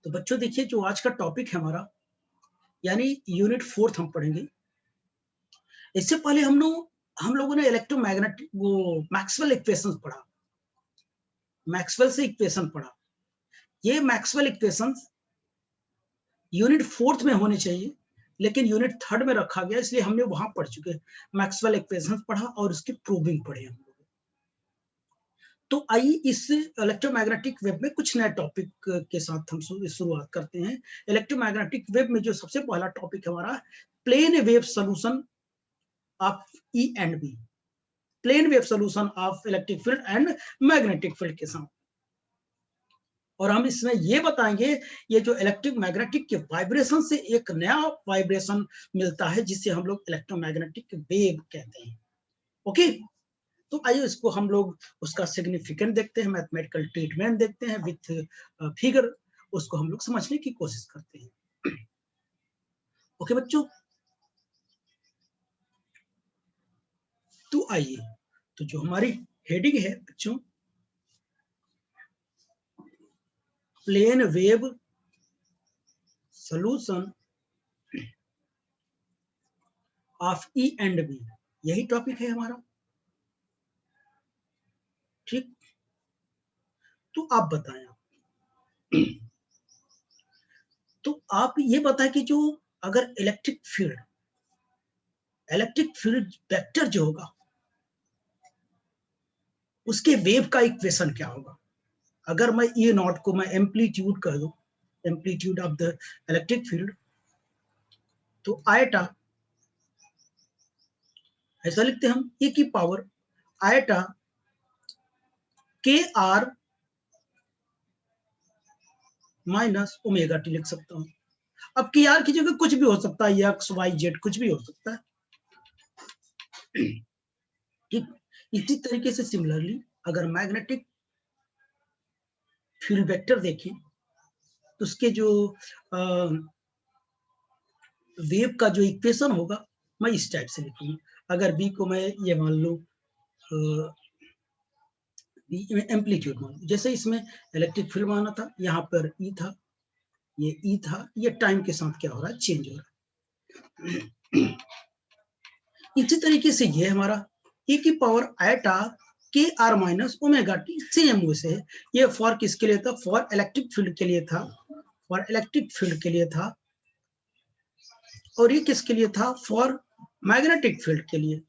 तो बच्चों देखिए जो आज का टॉपिक है हमारा, यानी यूनिट 4th हम पढ़ेंगे। इससे पहले हम लोगों ने इलेक्ट्रोमैग्नेटिक वो मैक्सवेल इक्वेशंस पढ़ा। मैक्सवेल से इक्वेशन पढ़ा। ये मैक्सवेल इक्वेशंस यूनिट 4th में होने चाहिए, लेकिन यूनिट 3rd में रखा गया, इसलिए हमने वहां पढ़ चुके हैं। मैक्सवेल इक्वेशंस पढ़ा और उसकी प्रूविंग पढ़े हम लोग। तो आइए इस इलेक्ट्रोमैग्नेटिक वेव में कुछ नए टॉपिक के साथ हम शुरुआत करते हैं। इलेक्ट्रोमैग्नेटिक वेव में जो सबसे पहला टॉपिक हमारा plane wave solution of E and B, plane wave solution of electric field and magnetic field के साथ। और हम इसमें ये बताएंगे ये जो इलेक्ट्रिक मैग्नेटिक के वाइब्रेशन से एक नया वाइब्रेशन मिलता है जिसे हम लोग इलेक्ट्रोमैग्नेटिक वेव कहते हैं। ओके, तो आइए इसको हम लोग उसका सिग्निफिकेंट देखते हैं, मैथमेटिकल ट्रीटमेंट देखते हैं विथ फिगर, उसको हम लोग समझने की कोशिश करते हैं। ओके बच्चों, तो आइए, तो जो हमारी हेडिंग है बच्चों, plane wave solution of E and B, यही टॉपिक है हमारा। ठीक, तो आप बताएं, तो आप ये बताएं कि जो अगर इलेक्ट्रिक फील्ड वेक्टर जो होगा उसके वेव का इक्वेशन क्या होगा। अगर मैं ई नॉट को मैं एम्पलीट्यूड कह दूं, amplitude of the electric field, तो आयटा ऐसा लिखते हैं हम, e की power iota K R minus omega T लिख सकता हूं। अब के आर की जगह कुछ भी हो सकता है, एक्स वाई जेड कुछ भी हो सकता है। ठीक, इसी तरीके से सिमिलरली अगर मैग्नेटिक फील्ड वेक्टर देखें तो उसके जो वेव का जो इक्वेशन होगा मैं इस टाइप से लिखूंगा। अगर बी को मैं ये मान लूं एम्पलीट्यूड मान लूं, जैसे इसमें इलेक्ट्रिक फील्ड माना था, यहाँ पर ई था, ये ई था, ये टाइम के साथ क्या हो रहा है, चेंज हो रहा है। इसी तरीके से ये हमारा e की power iota K R minus omega T same वैसे ये फॉर किसके लिए था, फॉर इलेक्ट्रिक फील्ड के लिए था, फॉर इलेक्ट्रिक फील्ड के लिए था, और ये किसके लिए था, फॉर मैग्नेटिक फील्ड के लिए,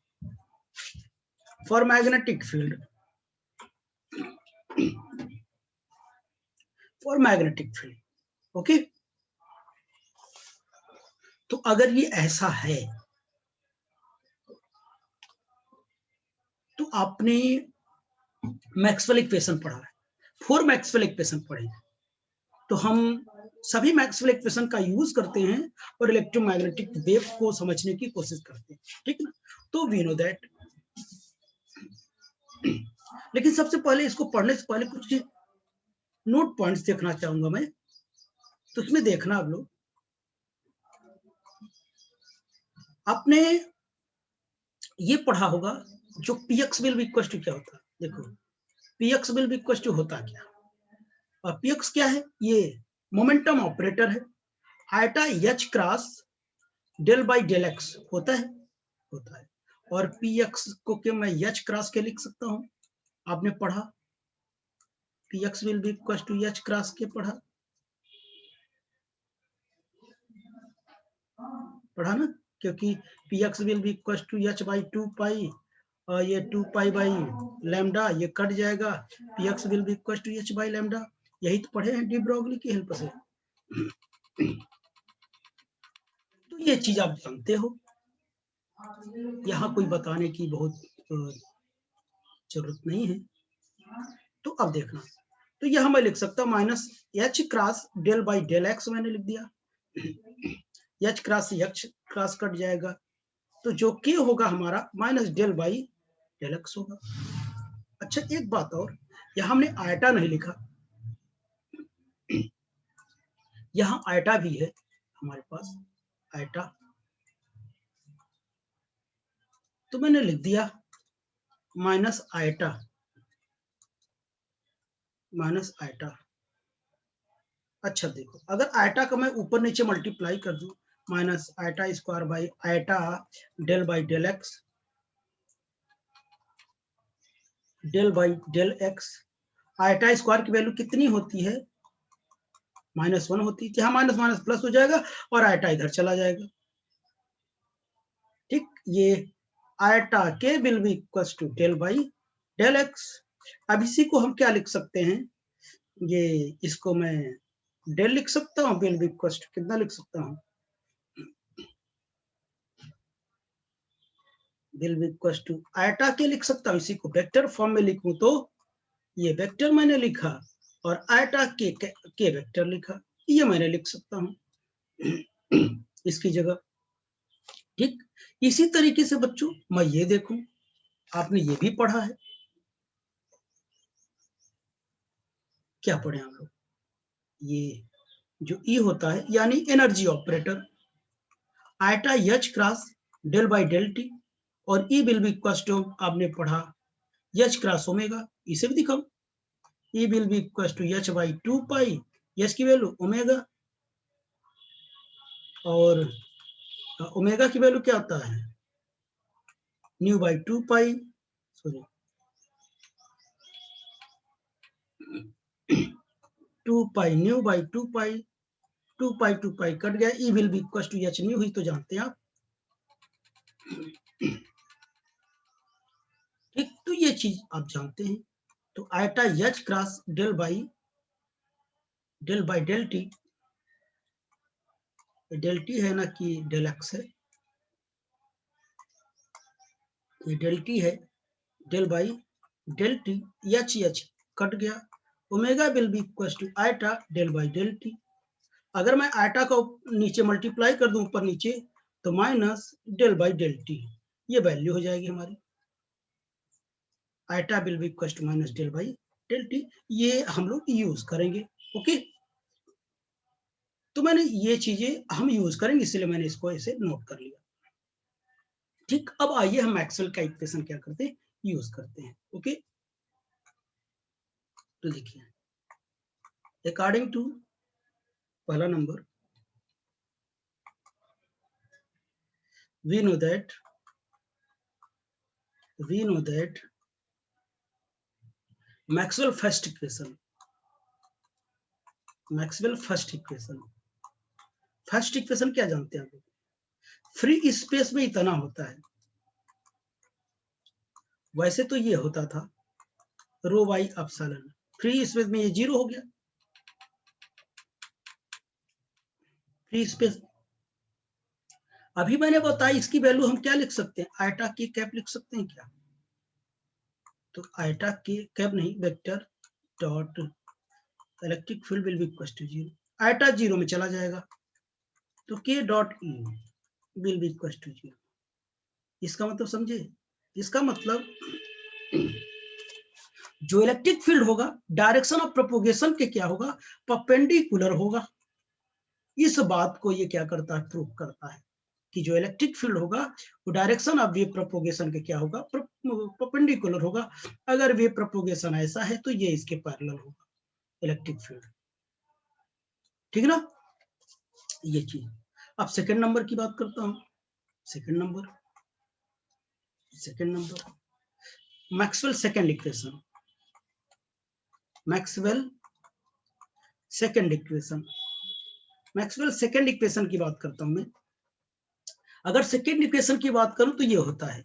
for magnetic field, for magnetic field. Okay, तो अगर ये ऐसा है तो आपने मैक्सवेल इक्वेशन पढ़ा है, 4 मैक्सवेल इक्वेशन पढ़े, तो हम सभी मैक्सवेल इक्वेशन का यूज करते हैं और इलेक्ट्रोमैग्नेटिक वेव को समझने की कोशिश करते हैं। ठीक ना, तो वी नो दैट। लेकिन सबसे पहले इसको पढ़ने से पहले कुछ नोट पॉइंट्स देखना चाहूंगा मैं, तो इसमें देखना आप लोग, आपने ये पढ़ा होगा जो px will be equal to क्या होता है। देखो px will be equal to होता क्या, और px क्या है, ये मोमेंटम ऑपरेटर है, iota H cross del by del X होता है। और px को क्या मैं एच क्रॉस के लिख सकता हूं, आपने पढ़ा px will be equal to H cross K पढ़ा ना, क्योंकि px will be equal to H by 2 pi, और ये 2 पाई बाई लैम्डा ये कट जाएगा, px will be equal to H by lambda, यही तो पढ़े हैं डी ब्रोगली की हेल्प से। तो ये चीज आप जानते हो, यहाँ कोई बताने की बहुत जरूरत नहीं है। तो अब देखना, तो यह मैं लिख सकता हूँ minus H cross del by del X, मैंने लिख दिया, H cross H cross cut जाएगा, तो जो के होगा हमारा minus del by del X होगा। अच्छा एक बात और, यहाँ हमने आयटा नहीं लिखा, यहाँ आयटा भी है हमारे पास, आयटा, तो मैंने लिख दिया माइनस आयटा, अच्छा देखो, अगर आयटा का मैं ऊपर नीचे मल्टीप्लाई कर दूं, minus iota square by iota del by del X, del by del X, iota square की वैल्यू कितनी होती है, -1 होती है, यहाँ माइनस माइनस प्लस हो जाएगा और आयटा इधर चला जाएगा। ठीक, ये iota K will be equal to del by del X. अब इसी को हम क्या लिख सकते हैं, ये इसको मैं डेल लिख सकता हूँ, विल बी इक्वल टू कितना लिख सकता हूँ, will be equal to iota K लिख सकता हूँ, इसी को वेक्टर फॉर्म में लिखूं तो ये वेक्टर मैंने लिखा और आयटा के वेक्टर लिखा, ये मैंने लिख सकता हूँ इसकी जगह। ठीक, इसी तरीके से बच्चों मैं ये देखूं, आपने ये भी पढ़ा है, क्या पढ़े हम लोग, ये जो ई होता है यानी energy operator, iota H cross del by del T, और E will be equal to आपने पढ़ा एच क्रॉस ओमेगा, इसे भी दिखाओ, E will be equal to H by 2 pi, H की वैल्यू ओमेगा, और ओमेगा की वैल्यू क्या होता है, nu by 2 pi, sorry 2 pi nu by 2 pi, 2 pi cut गया, E will be equal to H nu, ही तो जानते हैं आप। ठीक, तो ये चीज आप जानते हैं, तो iota H cross del by del T, del T है ना कि डेल एक्स है, ये डेल टी है, del by del T, H cut गया, omega will be equal to iota del by del T. अगर मैं आयटा को नीचे मल्टीप्लाई कर दूं ऊपर नीचे, तो minus del by del T, ये वैल्यू हो जाएगी हमारी, iota will be equal to minus del by del T, ये हम लोग यूज करेंगे। ओके, तो मैंने ये चीजें हम यूज करेंगे, इसलिए मैंने इसको ऐसे नोट कर लिया। ठीक, अब आइए हम मैक्सवेल का इक्वेशन क्या करते हैं, यूज करते हैं। ओके, तो देखिए, अकॉर्डिंग टू पहला number, we know that Maxwell first equation, first equation क्या जानते हैं आप, फ्री स्पेस में इतना होता है, वैसे तो ये होता था रो बाई एप्सिलॉन, फ्री स्पेस में ये जीरो हो गया, फ्री स्पेस। अभी मैंने बताया इसकी वैल्यू हम क्या लिख सकते हैं, आयटा के कैप लिख सकते हैं क्या, तो आयटा के कैप नहीं, vector dot electric field will be equal to zero, iota zero में चला जाएगा, तो K dot E will be equal to zero. इसका मतलब समझे, इसका मतलब जो इलेक्ट्रिक फील्ड होगा डायरेक्शन ऑफ प्रोपोगेशन के क्या होगा, परपेंडिकुलर होगा। इस बात को ये क्या करता है, प्रूव करता है कि जो इलेक्ट्रिक फील्ड होगा वो डायरेक्शन ऑफ वेव प्रोपोगेशन के क्या होगा, परपेंडिकुलर होगा। अगर वेव प्रोपोगेशन ऐसा है तो ये इसके पैरेलल होगा इलेक्ट्रिक फील्ड, ठीक ना, ये चीज। अब सेकंड नंबर की बात करता हूं, second number Maxwell second equation, Maxwell second equation की बात करता हूं मैं। अगर सेकंड इक्वेशन की बात करूं तो ये होता है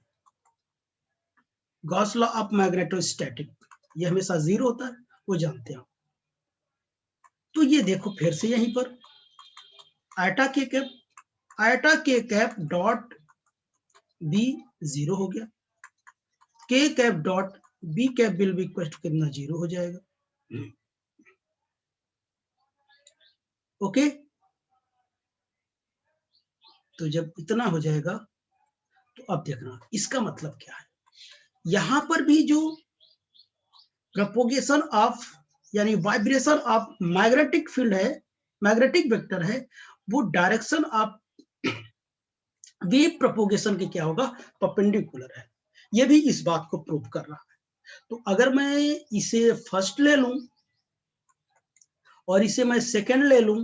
गॉस लॉ ऑफ मैग्नेटोस्टैटिक, ये हमेशा जीरो होता है, वो जानते हैं। तो ये देखो फिर से यहीं पर eta K cap dot B zero हो गया, K cap dot B cap will be equal to कितना, जीरो हो जाएगा। ओके, तो जब इतना हो जाएगा तो अब देखना इसका मतलब क्या है, यहां पर भी जो प्रोपोगेशन ऑफ यानी वाइब्रेशन ऑफ मैग्नेटिक फील्ड है, मैग्नेटिक वेक्टर है, वो डायरेक्शन ऑफ वेव प्रोपोगेशन के क्या होगा, परपेंडिकुलर है। ये भी इस बात को प्रूव कर रहा है। तो अगर मैं इसे फर्स्ट ले लूं और इसे मैं सेकंड ले लूं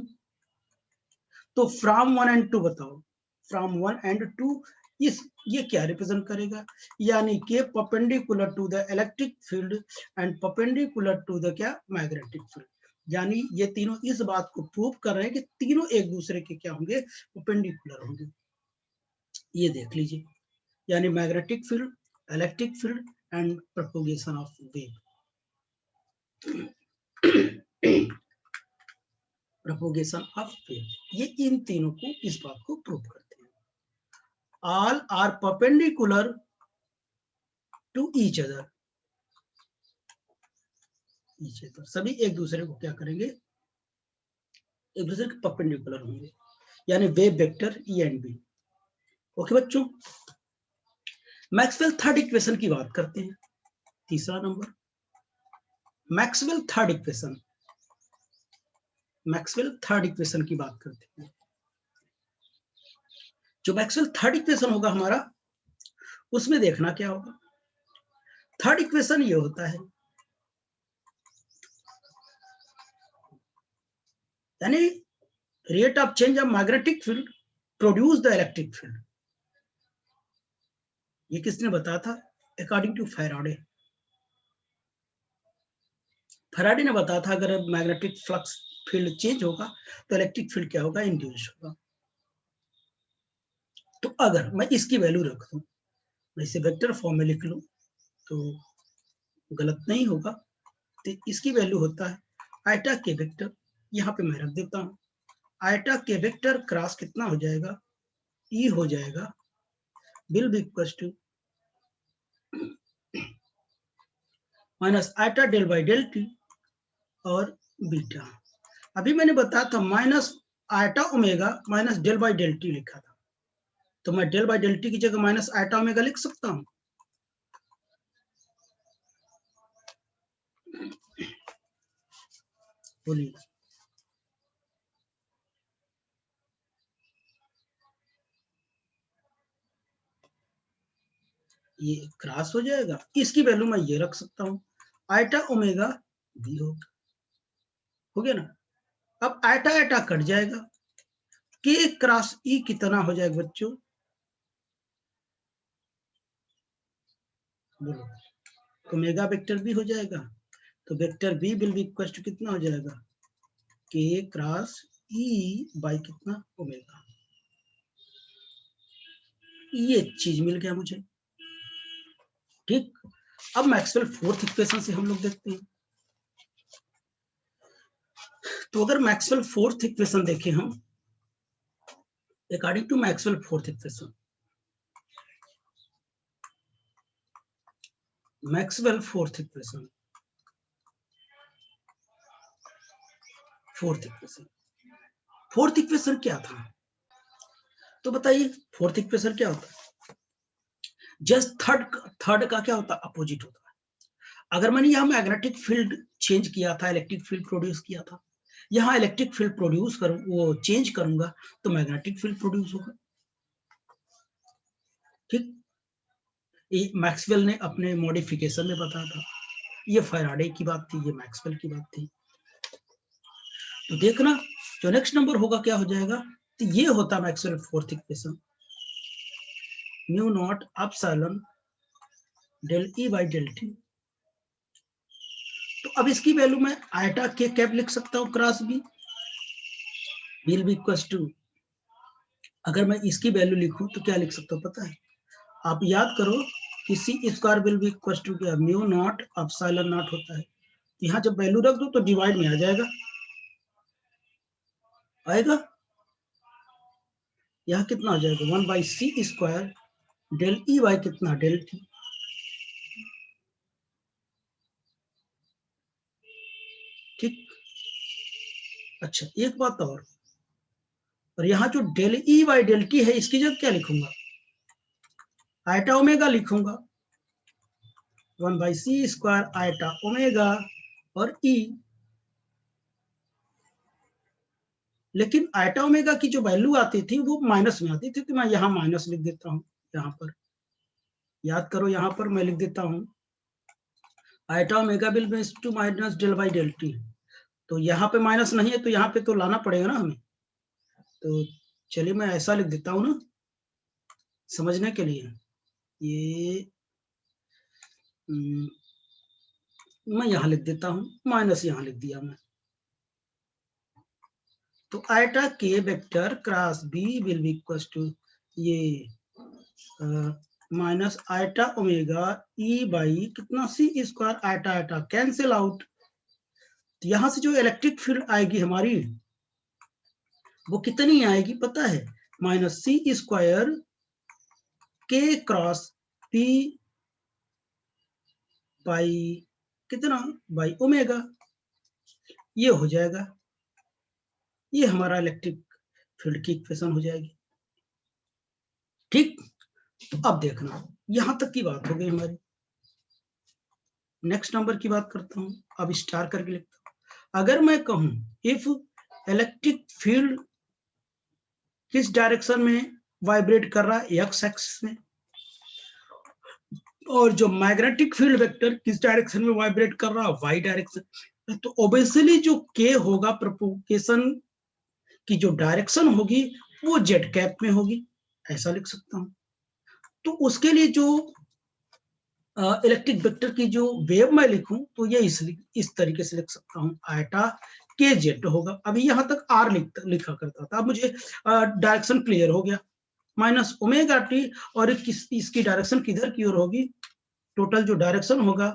तो फ्रॉम 1 एंड 2 बताओ, फ्रॉम 1 एंड 2 इस ये क्या रिप्रेजेंट करेगा, यानी कि perpendicular to the electric field and perpendicular to the क्या मैग्नेटिक फील्ड, यानी ये तीनों इस बात को प्रूव कर रहे हैं कि तीनों एक दूसरे के क्या होंगे, परपेंडिकुलर होंगे। ये देख लीजिए, यानी magnetic field, electric field and propagation of wave, propagation of wave, ये इन तीनों को इस बात को प्रूव करते हैं। All are perpendicular to each other, सभी एक दूसरे को क्या करेंगे, एक दूसरे के परपेंडिकुलर होंगे, यानी wave vector E and B. Okay बच्चों, मैक्सवेल थर्ड इक्वेशन की बात करते हैं। तीसरा नंबर, Maxwell third equation, Maxwell third equation की बात करते हैं। जो मैक्सवेल थर्ड इक्वेशन होगा हमारा, उसमें देखना क्या होगा, थर्ड इक्वेशन ये होता है, यानी rate of change of magnetic field produce the electric field. ये किसने बताया था, अकॉर्डिंग टू फैराडे। फैराडे ने बताया था अगर मैग्नेटिक फ्लक्स फील्ड चेंज होगा तो इलेक्ट्रिक फील्ड क्या होगा, इंड्यूस होगा। तो अगर मैं इसकी वैल्यू रख दूं, मैं इसे वेक्टर फॉर्म में लिख लूं तो गलत नहीं होगा। तो इसकी वैल्यू होता है आयटा के वेक्टर, यहाँ पे मैं रख देता हूँ, आयटा के वेक्टर क्रॉस कितना हो जाएगा, ई हो जाएगा, will be equal to minus iota del by del T और बीटा। अभी मैंने बताया था minus iota omega minus del by del T लिखा था, तो मैं डेल बाई डेल टी की जगह माइनस आयटा ओमेगा लिख सकता हूँ। बोलिए, ये क्रॉस हो जाएगा, इसकी वैल्यू मैं ये रख सकता हूँ, आयटा ओमेगा बी हो गया ना। अब आयटा आयटा कट जाएगा, के क्रॉस ई कितना हो जाएगा बच्चों, बोलो, ओमेगा वेक्टर बी हो जाएगा, तो vector B will be equal to कितना हो जाएगा, के क्रॉस ई बाई कितना, ओमेगा। ये चीज मिल गया मुझे, ठीक। अब मैक्सवेल फोर्थ इक्वेशन से हम लोग देखते हैं। तो अगर मैक्सवेल फोर्थ इक्वेशन देखें हम, according to Maxwell fourth equation, Maxwell fourth equation, fourth equation, fourth equation क्या था, तो बताइए फोर्थ इक्वेशन क्या होता है, जस्ट थर्ड, थर्ड का क्या होता है, अपोजिट होता है। अगर मैंने यहाँ मैग्नेटिक फील्ड चेंज किया था, इलेक्ट्रिक फील्ड प्रोड्यूस किया था, यहाँ इलेक्ट्रिक फील्ड प्रोड्यूस करूँ, वो चेंज करूंगा तो मैग्नेटिक फील्ड प्रोड्यूस होगा, ठीक। ये मैक्सवेल ने अपने मॉडिफिकेशन में बताया था, ये फैराडे की बात थी, ये मैक्सवेल की बात थी। तो देखना जो नेक्स्ट नंबर होगा क्या हो जाएगा, तो ये होता Maxwell fourth equation, mu not epsilon del E by del T. तो अब इसकी वैल्यू मैं आयटा के कैप लिख सकता हूँ, cross B will be equal to, अगर मैं इसकी वैल्यू लिखूं तो क्या लिख सकता हूँ पता है, आप याद करो कि C square will be equal to क्या, म्यू नॉट एप्सिलॉन नॉट होता है, यहाँ जब वैल्यू रख दो तो डिवाइड में आ जाएगा, आएगा, यहाँ कितना हो जाएगा, 1 by C square del E by कितना, डेल टी। ठीक। अच्छा एक बात और यहाँ जो del E by del T है, इसकी जगह क्या लिखूंगा, आयटा ओमेगा लिखूंगा, 1 by C square iota omega और ई। लेकिन आयटा ओमेगा की जो वैल्यू आती थी वो माइनस में आती थी, तो मैं यहाँ माइनस लिख देता हूँ, यहाँ पर याद करो, यहाँ पर मैं लिख देता हूँ iota omega will be to minus del by del T, तो यहाँ पे माइनस नहीं है तो यहाँ पे तो लाना पड़ेगा ना हमें। तो चलिए मैं ऐसा लिख देता हूँ ना समझने के लिए। ये मैं यहाँ लिख देता हूँ, माइनस यहाँ लिख दिया मैं। तो आइटा के vector cross B will be equal to ये minus iota omega E by कितना C square iota iota cancel out. तो यहां से जो इलेक्ट्रिक फील्ड आएगी हमारी वो कितनी आएगी पता है, माइनस सी स्क्वायर के क्रॉस पी बाई कितना बाई ओमेगा, ये हो जाएगा, ये हमारा इलेक्ट्रिक फील्ड की इक्वेशन हो जाएगी। ठीक, तो अब देखना यहां तक की बात हो गई हमारी। नेक्स्ट नंबर की बात करता हूं, अब स्टार करके लिखता हूं। अगर मैं कहूं इफ इलेक्ट्रिक फील्ड किस डायरेक्शन में वाइब्रेट कर रहा है, एक्स एक्सिस में, और जो मैग्नेटिक फील्ड वेक्टर किस डायरेक्शन में वाइब्रेट कर रहा है, वाई डायरेक्शन, तो ऑब्वियसली जो के होगा प्रोपोगेशन की जो डायरेक्शन होगी वो जेड कैप में होगी, ऐसा लिख सकता हूं। तो उसके लिए जो इलेक्ट्रिक वेक्टर की जो वेव मैं लिखूं तो ये इस तरीके से लिख सकता हूं, आयटा के जेड होगा। अभी यहां तक आर लिखा करता था, अब मुझे डायरेक्शन क्लियर हो गया, माइनस ओमेगा टी, और इसकी डायरेक्शन किधर की ओर होगी, टोटल जो डायरेक्शन होगा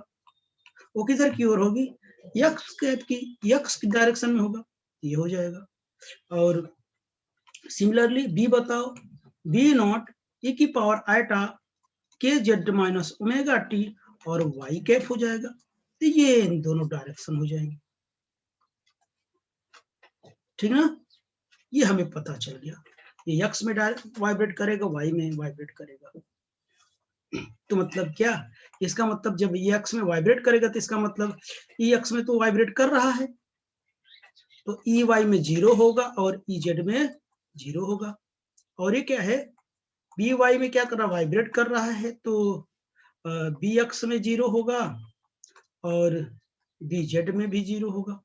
वो किधर की ओर होगी, यक्स कैप की, यक्स की डायरेक्शन में होगा, ये हो जाएगा। और सिमिलरली बी बताओ, बी नॉट ई की पावर आइटा के जेड माइनस ओमेगा टी और वाई कैप हो जाएगा, तो ये इन दोनों डायरेक्शन हो जाएंगे। ठीक ना, ये हमें पता चल गया, ये एक्स में वाइब्रेट करेगा, वाई में वाइब्रेट करेगा। तो मतलब क्या, इसका मतलब जब ये एक्स में वाइब्रेट करेगा तो इसका मतलब ई एक्स में तो वाइब्रेट कर रहा है, तो ई वाई में 0 होगा और ई जेड में 0 होगा। और ये क्या है, बी वाई में क्या कर रहा है, वाइब्रेट कर रहा है, तो बी एक्स में 0 होगा और बी जेड में भी 0 होगा।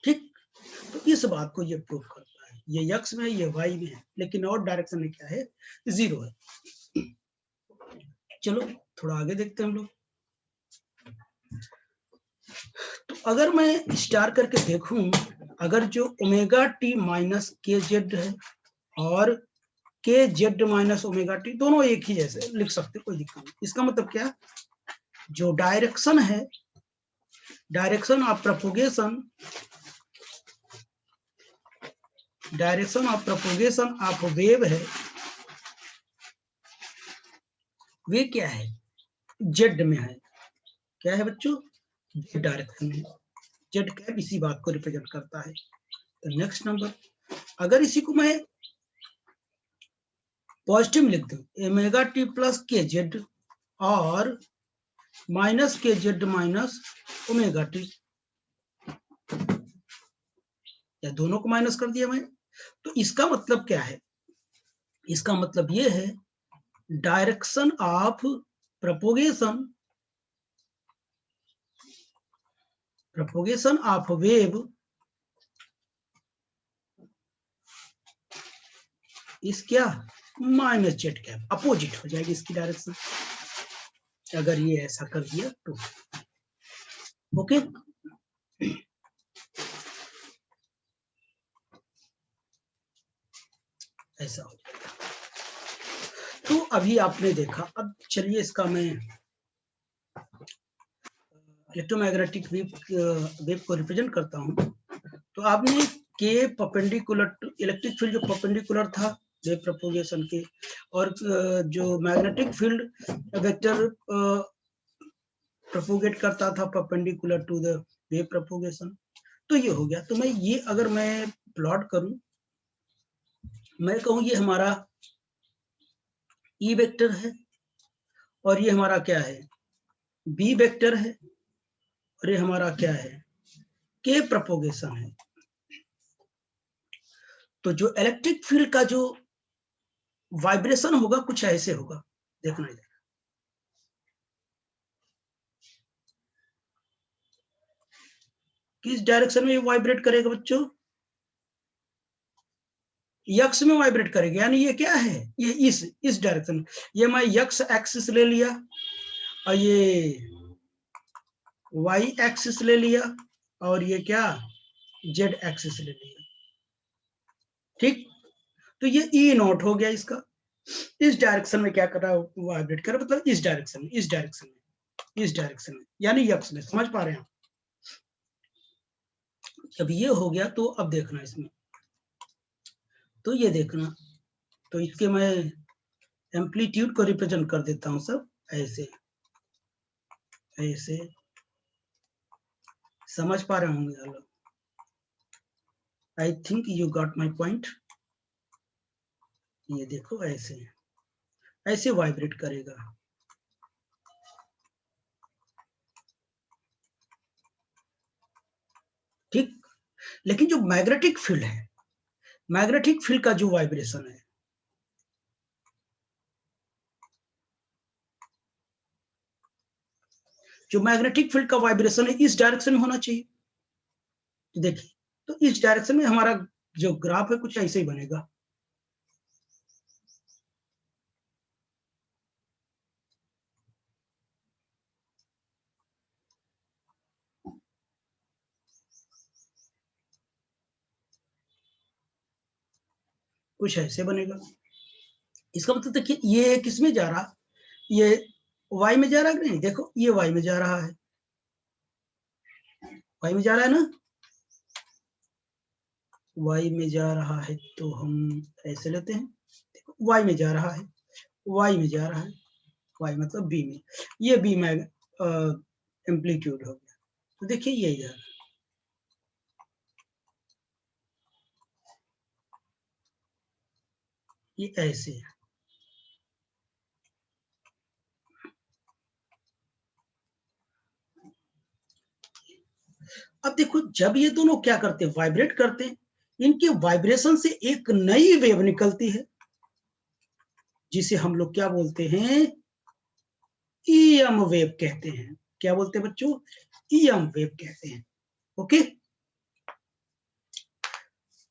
ठीक, तो इस बात को ये प्रूव करता है, ये एक्स में है, ये वाई में है, लेकिन और डायरेक्शन में क्या है, 0 है। चलो थोड़ा आगे देखते हैं हम लोग। तो अगर मैं स्टार करके देखूं, अगर जो ओमेगा टी माइनस के जेड है और के जेड माइनस ओमेगा टी दोनों एक ही जैसे लिख सकते, कोई दिक्कत नहीं। इसका मतलब क्या, जो डायरेक्शन है, direction of propagation, direction of propagation of wave है, वे क्या है, जेड में है। क्या है बच्चों, जेड डायरेक्शन में, जेड कैप इसी बात को रिप्रेजेंट करता है। तो नेक्स्ट नंबर, अगर इसी को मैं पॉजिटिव में लिख दूं, ओमेगा टी प्लस के जेड और माइनस के जेड माइनस ओमेगा टी, या दोनों को माइनस कर दिया मैं, तो इसका मतलब क्या है, इसका मतलब ये है direction of propagation, propagation of wave इस क्या, माइनस जेड कैप, अपोजिट हो जाएगी इसकी डायरेक्शन, अगर ये ऐसा कर दिया तो। ओके, ऐसा हो जाएगा। तो अभी आपने देखा, अब चलिए इसका मैं इलेक्ट्रोमैग्नेटिक वेव को रिप्रेजेंट करता हूं। तो आपने के परपेंडिकुलर इलेक्ट्रिक फील्ड जो परपेंडिकुलर था वेव प्रोपोगेशन के, और जो मैग्नेटिक फील्ड वेक्टर प्रोपोगेट करता था perpendicular to the wave propagation, तो ये हो गया। तो मैं ये अगर मैं प्लॉट करूं, मैं कहूं ये हमारा ई वेक्टर है और ये हमारा क्या है, बी वेक्टर है, और ये हमारा क्या है, के प्रोपोगेशन है। तो जो इलेक्ट्रिक फील्ड का जो वाइब्रेशन होगा कुछ ऐसे होगा, देखना इधर, किस डायरेक्शन में ये वाइब्रेट करेगा बच्चों? यक्स में वाइब्रेट करेगा, यानी ये क्या है, ये इस डायरेक्शन। ये मैं यक्स एक्सिस ले लिया और ये वाई एक्सिस ले लिया और ये क्या जेड एक्सिस ले लिया, ठीक। तो ये ई नॉट हो गया इसका। इस डायरेक्शन में क्या कर रहा है, वाइब्रेट कर रहा है, मतलब इस डायरेक्शन में, इस डायरेक्शन में, इस डायरेक्शन में, यानी यक्स में। समझ पा रहे हैं? जब ये हो गया तो अब देखना इसमें, तो ये देखना, तो इसके मैं एम्पलीट्यूड को रिप्रेजेंट कर देता हूं सब ऐसे ऐसे। समझ पा रहे होंगे आप लोग? I think you got my point. ये देखो ऐसे ऐसे वाइब्रेट करेगा, ठीक। लेकिन जो मैग्नेटिक फील्ड है, मैग्नेटिक फील्ड का जो वाइब्रेशन है, जो मैग्नेटिक फील्ड का वाइब्रेशन है इस डायरेक्शन में होना चाहिए। तो देखिए, तो इस डायरेक्शन में हमारा जो ग्राफ है कुछ ऐसे ही बनेगा। कुछ ऐसे बनेगा। इसका मतलब देखिए, ये किस में जा रहा, ये वाई में जा रहा है कि नहीं? देखो ये वाई में जा रहा है, वाई में जा रहा है ना, वाई में जा रहा है, तो हम ऐसे लेते हैं। देखो वाई में जा रहा है, वाई में जा रहा है, वाई मतलब बी में, ये बी में एम्पलीट्यूड हो गया। तो देखिए यही जा रहा है, ये ऐसे है। अब देखो, जब ये दोनों क्या करते हैं, वाइब्रेट करते हैं, इनके वाइब्रेशन से एक नई वेव निकलती है, जिसे हम लोग क्या बोलते हैं, ईएम वेव कहते हैं। क्या बोलते हैं बच्चों? ईएम वेव कहते हैं। ओके,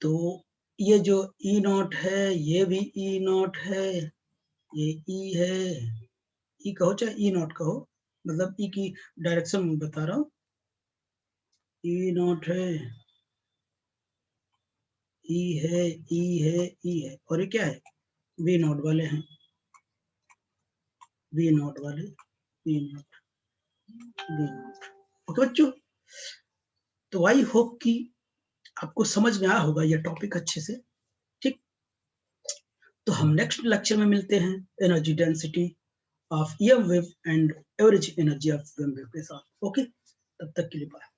तो ये जो ई नॉट है, ये भी ई नॉट है, ये ई है, ई कहो चाहे ई नॉट कहो, मतलब ई की डायरेक्शन बता रहा हूँ। ई नॉट है, ई है, ई है, ई है, और ये क्या है, वी नॉट वाले हैं, वी नॉट वाले, V naught, V naught. Okay बच्चों, तो आई होप कि आपको समझ में आया होगा ये टॉपिक अच्छे से, ठीक। तो हम नेक्स्ट लेक्चर में मिलते हैं energy density of EM wave and average energy of wave के साथ। ओके, तब तक के लिए बाय।